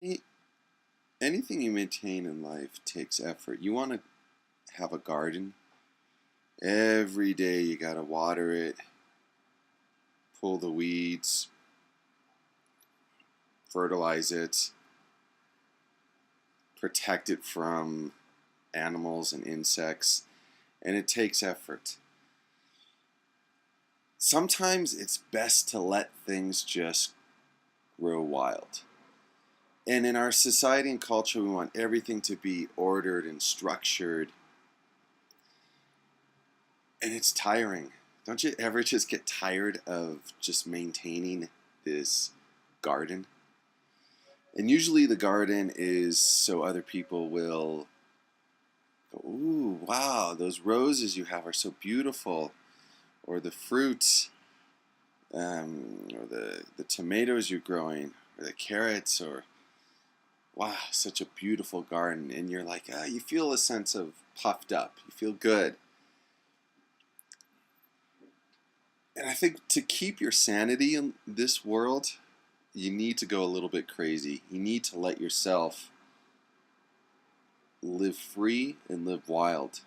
Any- Anything you maintain in life takes effort. You want to have a garden. Every day you got to water it, pull the weeds, fertilize it, protect it from animals and insects, and it takes effort. Sometimes it's best to let things just grow wild. And in our society and culture, we want everything to be ordered and structured. And it's tiring. Don't you ever just get tired of just maintaining this garden? And usually the garden is so other people will go, ooh, wow, those roses you have are so beautiful. Or the fruits, or the tomatoes you're growing, or the carrots, or wow, such a beautiful garden. And you're like, you feel a sense of puffed up. You feel good. And I think to keep your sanity in this world, you need to go a little bit crazy. You need to let yourself live free and live wild.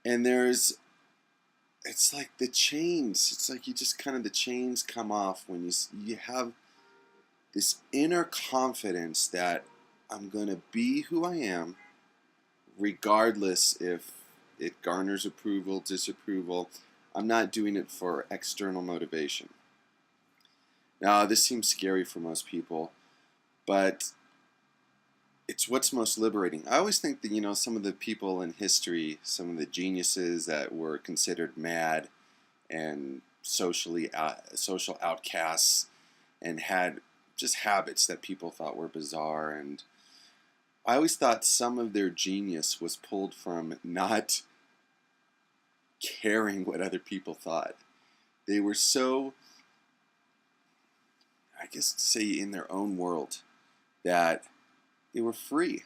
And it's like the chains. It's like you just kind of, the chains come off when you have this inner confidence that I'm going to be who I am, regardless if it garners approval, disapproval. I'm not doing it for external motivation. Now, this seems scary for most people, but it's what's most liberating. I always think that, some of the people in history, some of the geniuses that were considered mad and social outcasts and had just habits that people thought were bizarre. And I always thought some of their genius was pulled from not caring what other people thought. They were so, I guess to say, in their own world that they were free.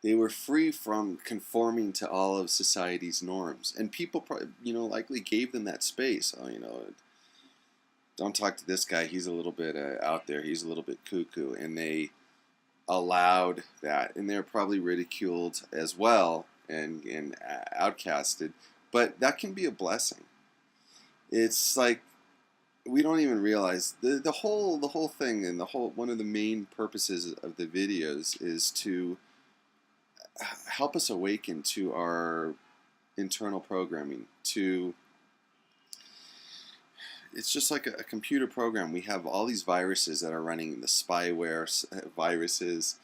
They were free from conforming to all of society's norms. And people, likely gave them that space. Oh, don't talk to this guy. He's a little bit out there. He's a little bit cuckoo. And they allowed that. And they're probably ridiculed as well and outcasted. But that can be a blessing. It's like we don't even realize the whole thing, and one of the main purposes of the videos is to help us awaken to our internal programming. It's just like a computer program. We have all these viruses that are running, the spyware viruses,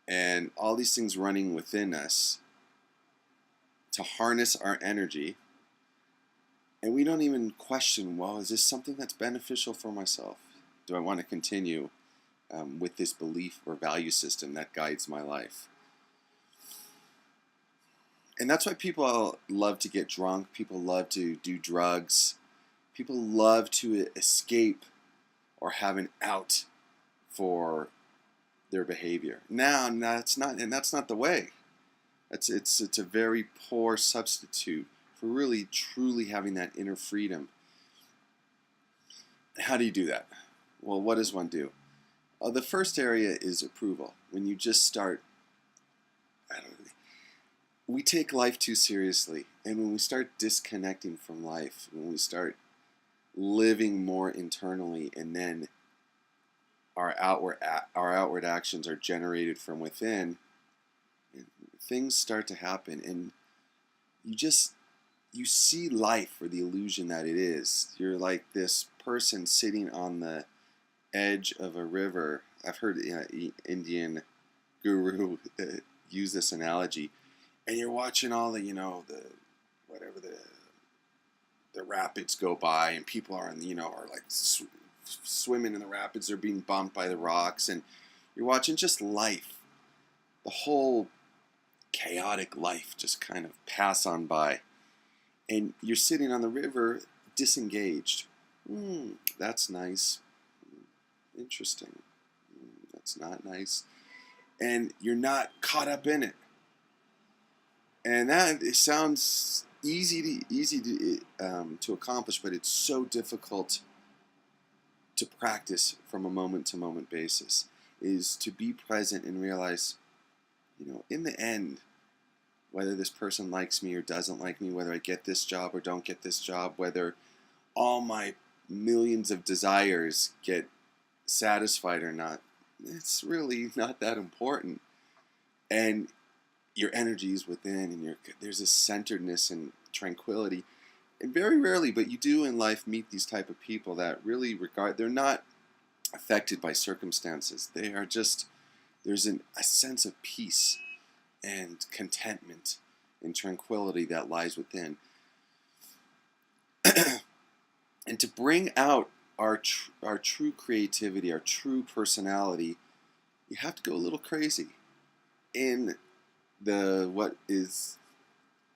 and all these things running within us to harness our energy. And we don't even question, well, is this something that's beneficial for myself? Do I want to continue with this belief or value system that guides my life? And that's why people love to get drunk. People love to do drugs. People love to escape or have an out for their behavior. Now, that's not the way. It's a very poor substitute for really truly having that inner freedom. How do you do that? Well, what does one do? The first area is approval. When you just start, we take life too seriously. And when we start disconnecting from life, when we start living more internally, and then our outward actions are generated from within, things start to happen, and you see life for the illusion that it is. You're like this person sitting on the edge of a river. I've heard Indian guru use this analogy, and you're watching all the the rapids go by, and people are like swimming in the rapids. They're being bumped by the rocks, and you're watching just life, the whole chaotic life just kind of pass on by. And you're sitting on the river disengaged. That's nice. Interesting. That's not nice. And you're not caught up in it. And it sounds easy to accomplish, but it's so difficult to practice from a moment-to-moment basis, is to be present and realize, in the end, whether this person likes me or doesn't like me, whether I get this job or don't get this job, whether all my millions of desires get satisfied or not, it's really not that important. And your energy is within, and there's a centeredness and tranquility. And very rarely, but you do in life meet these type of people that really they're not affected by circumstances. They are just, there's a sense of peace and contentment and tranquility that lies within. And to bring out our true creativity, our true personality, you have to go a little crazy in what is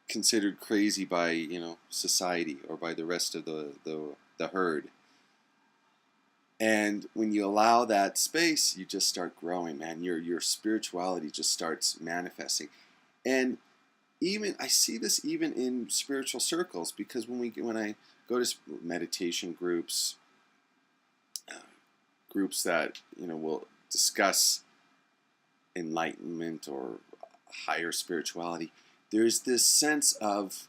considered crazy by society or by the rest of the herd. And when you allow that space, you just start growing, man. Your spirituality just starts manifesting. And even I see this even in spiritual circles, because when I go to meditation groups, groups that will discuss enlightenment or higher spirituality, there's this sense of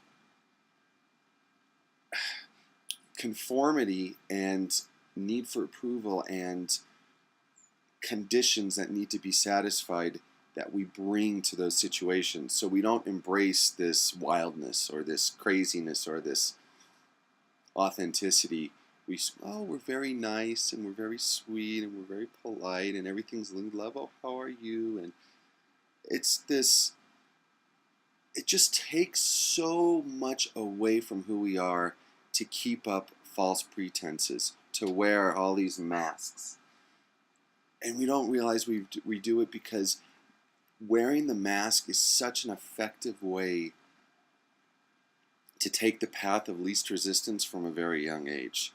conformity and need for approval and conditions that need to be satisfied that we bring to those situations. So we don't embrace this wildness or this craziness or this authenticity. We're very nice and we're very sweet and we're very polite and everything's love. Oh, how are you? And it's this, it just takes so much away from who we are to keep up false pretenses, to wear all these masks. And we don't realize we do it because wearing the mask is such an effective way to take the path of least resistance from a very young age.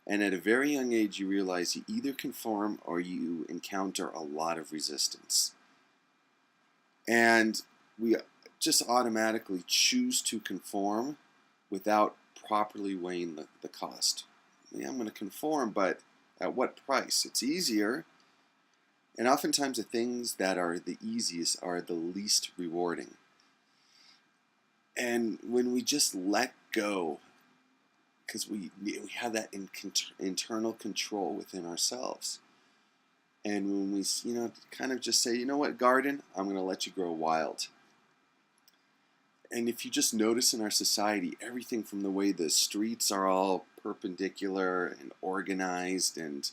And at a very young age, you realize you either conform or you encounter a lot of resistance. And we just automatically choose to conform without properly weighing the cost. Yeah, I'm going to conform, but at what price? It's easier. And oftentimes the things that are the easiest are the least rewarding. And when we just let go, because we have that internal control within ourselves. And when we, kind of just say, you know what, garden, I'm going to let you grow wild. And if you just notice in our society, everything from the way the streets are all perpendicular and organized and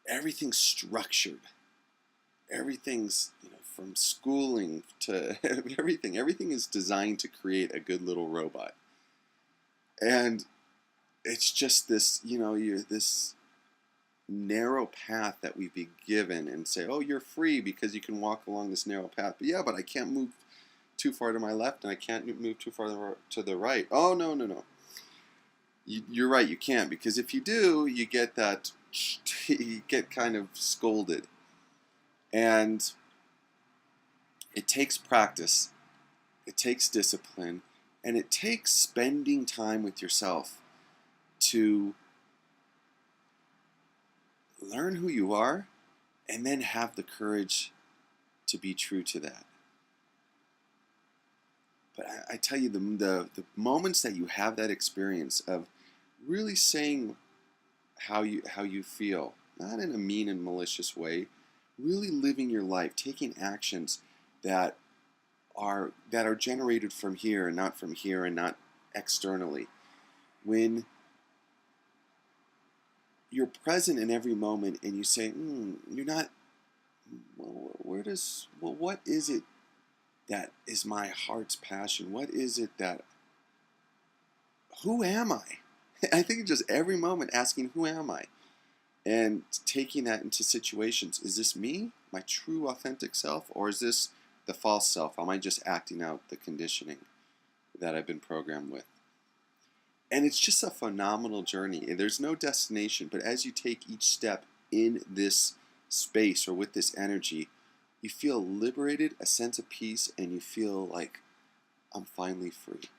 everything's structured. Everything's, from schooling to everything is designed to create a good little robot. And it's just this, this narrow path that we've been given and say, oh, you're free because you can walk along this narrow path. But yeah, but I can't move too far to my left and I can't move too far to the right. Oh, no. You're right, you can't, because if you do, you get that, you get kind of scolded. And it takes practice, it takes discipline, and it takes spending time with yourself to learn who you are and then have the courage to be true to that. But I tell you, the moments that you have that experience of really saying how you feel, not in a mean and malicious way, really living your life, taking actions that are generated from here and not externally. When you're present in every moment and you say, you're not, what is it that is my heart's passion? What is it who am I? I think just every moment asking, who am I? And taking that into situations. Is this me, my true authentic self, or is this the false self? Am I just acting out the conditioning that I've been programmed with? And it's just a phenomenal journey. There's no destination, but as you take each step in this space or with this energy, you feel liberated, a sense of peace, and you feel like I'm finally free.